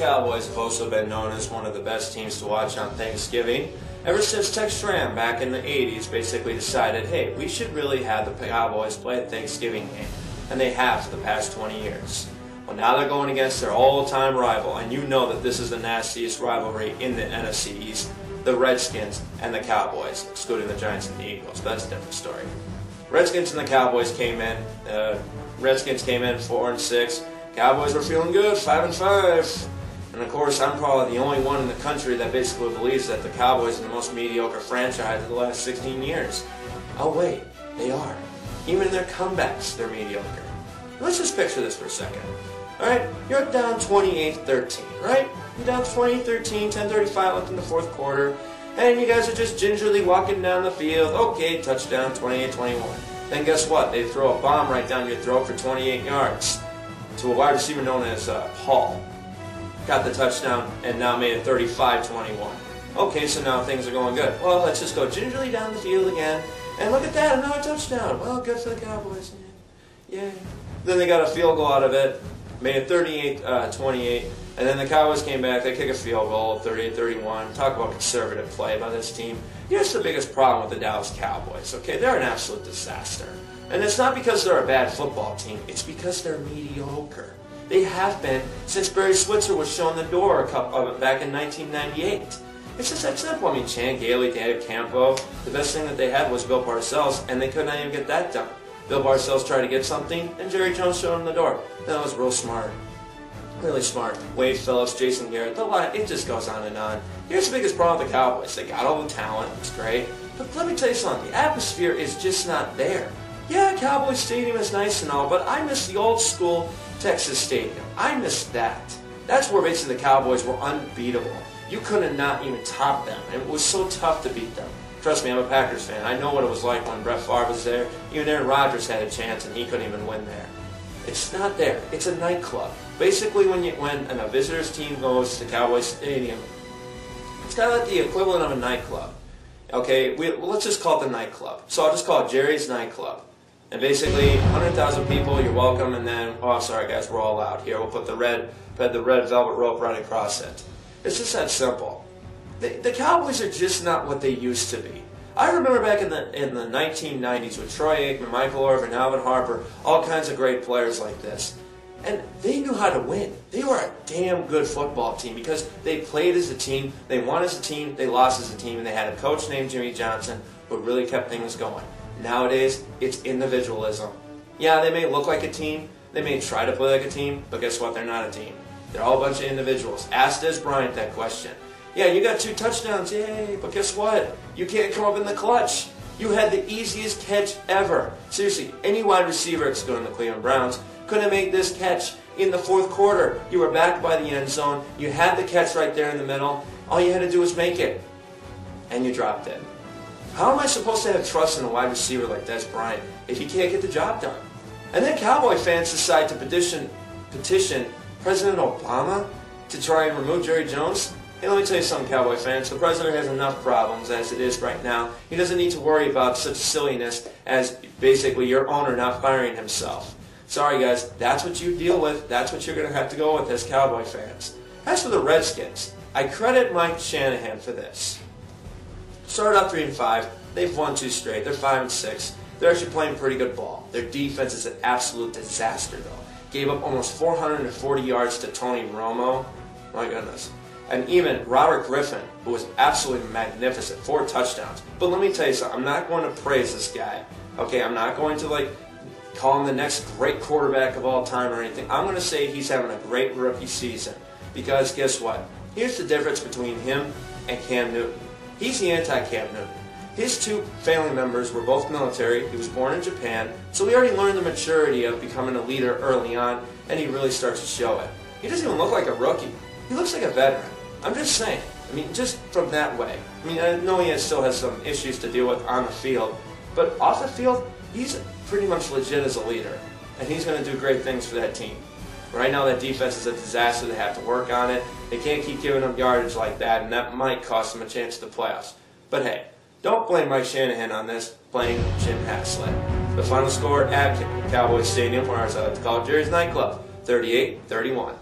Cowboys have also been known as one of the best teams to watch on Thanksgiving. Ever since Tex Schramm back in the 80s basically decided, hey, we should really have the Cowboys play a Thanksgiving game. And they have for the past 20 years. Well, now they're going against their all-time rival, and you know that this is the nastiest rivalry in the NFC East, the Redskins and the Cowboys, excluding the Giants and the Eagles. But that's a different story. Redskins and the Cowboys came in. Redskins came in 4-6. Cowboys were feeling good, 5-5. And of course, I'm probably the only one in the country that basically believes that the Cowboys are the most mediocre franchise of the last 16 years. Oh wait, they are. Even in their comebacks, they're mediocre. Let's just picture this for a second. Alright, you're down 28-13, right? You're down 28-13, 10:35 left in the fourth quarter, and you guys are just gingerly walking down the field. Okay, touchdown, 28-21. Then guess what? They throw a bomb right down your throat for 28 yards to a wide receiver known as Hall. Got the touchdown and now made it 35-21. Okay, so now things are going good. Well, let's just go gingerly down the field again. And look at that, another touchdown. Well, good for the Cowboys. Yay. Then they got a field goal out of it, made it 38-28. And then the Cowboys came back, they kick a field goal, 38-31. Talk about conservative play by this team. Here's the biggest problem with the Dallas Cowboys, okay? They're an absolute disaster. And it's not because they're a bad football team, it's because they're mediocre. They have been since Barry Switzer was shown the door back in 1998. It's just that simple. I mean, Chan Gailey, Dave Campo, the best thing that they had was Bill Parcells, and they could not even get that done. Bill Parcells tried to get something, and Jerry Jones showed him the door. That was real smart. Really smart. Wade Phillips, Jason Garrett, the line, it just goes on and on. Here's the biggest problem with the Cowboys. They got all the talent, it's great. But let me tell you something, the atmosphere is just not there. Yeah, Cowboys Stadium is nice and all, but I miss the old school Texas Stadium. I miss that. That's where basically the Cowboys were unbeatable. You could not even top them. It was so tough to beat them. Trust me, I'm a Packers fan. I know what it was like when Brett Favre was there. Even Aaron Rodgers had a chance and he couldn't even win there. It's not there. It's a nightclub. Basically, when a visitor's team goes to Cowboys Stadium, it's kind of like the equivalent of a nightclub. Okay, let's just call it the nightclub. So I'll just call it Jerry's Nightclub. And basically, 100,000 people, you're welcome, and then, oh, sorry guys, we're all out here. We'll put the red velvet rope right across it. It's just that simple. The Cowboys are just not what they used to be. I remember back in the 1990s with Troy Aikman, Michael Irvin, Alvin Harper, all kinds of great players like this. And they knew how to win. They were a damn good football team because they played as a team, they won as a team, they lost as a team, and they had a coach named Jimmy Johnson who really kept things going. Nowadays, it's individualism. Yeah, they may look like a team, they may try to play like a team, but guess what? They're not a team. They're all a bunch of individuals. Ask Des Bryant that question. Yeah, you got 2 touchdowns, yay, but guess what? You can't come up in the clutch. You had the easiest catch ever. Seriously, any wide receiver, excluding the Cleveland Browns, could have made this catch in the fourth quarter. You were back by the end zone. You had the catch right there in the middle. All you had to do was make it. And you dropped it. How am I supposed to have trust in a wide receiver like Des Bryant if he can't get the job done? And then Cowboy fans decide to petition President Obama to try and remove Jerry Jones. Hey, let me tell you something, Cowboy fans. The president has enough problems as it is right now. He doesn't need to worry about such silliness as basically your owner not firing himself. Sorry, guys. That's what you deal with. That's what you're going to have to go with as Cowboy fans. As for the Redskins, I credit Mike Shanahan for this. Started out 3-5. They've won 2 straight. They're 5-6. They're actually playing pretty good ball. Their defense is an absolute disaster, though. Gave up almost 440 yards to Tony Romo. My goodness. And even Robert Griffin, who was absolutely magnificent, 4 touchdowns. But let me tell you something. I'm not going to praise this guy. Okay, I'm not going to call him the next great quarterback of all time or anything. I'm going to say he's having a great rookie season. Because guess what? Here's the difference between him and Cam Newton. He's the anti-Cam Newton. His 2 family members were both military. He was born in Japan, so he already learned the maturity of becoming a leader early on, and he really starts to show it. He doesn't even look like a rookie. He looks like a veteran. I'm just saying. I mean, just from that way. I mean, I know he still has some issues to deal with on the field, but off the field, he's pretty much legit as a leader, and he's going to do great things for that team. Right now, that defense is a disaster. They have to work on it. They can't keep giving them yardage like that, and that might cost them a chance at the playoffs. But hey, don't blame Mike Shanahan on this. Blame Jim Haslett. The final score at Cowboys Stadium, or as I like to call it, Jerry's Nightclub, 38-31.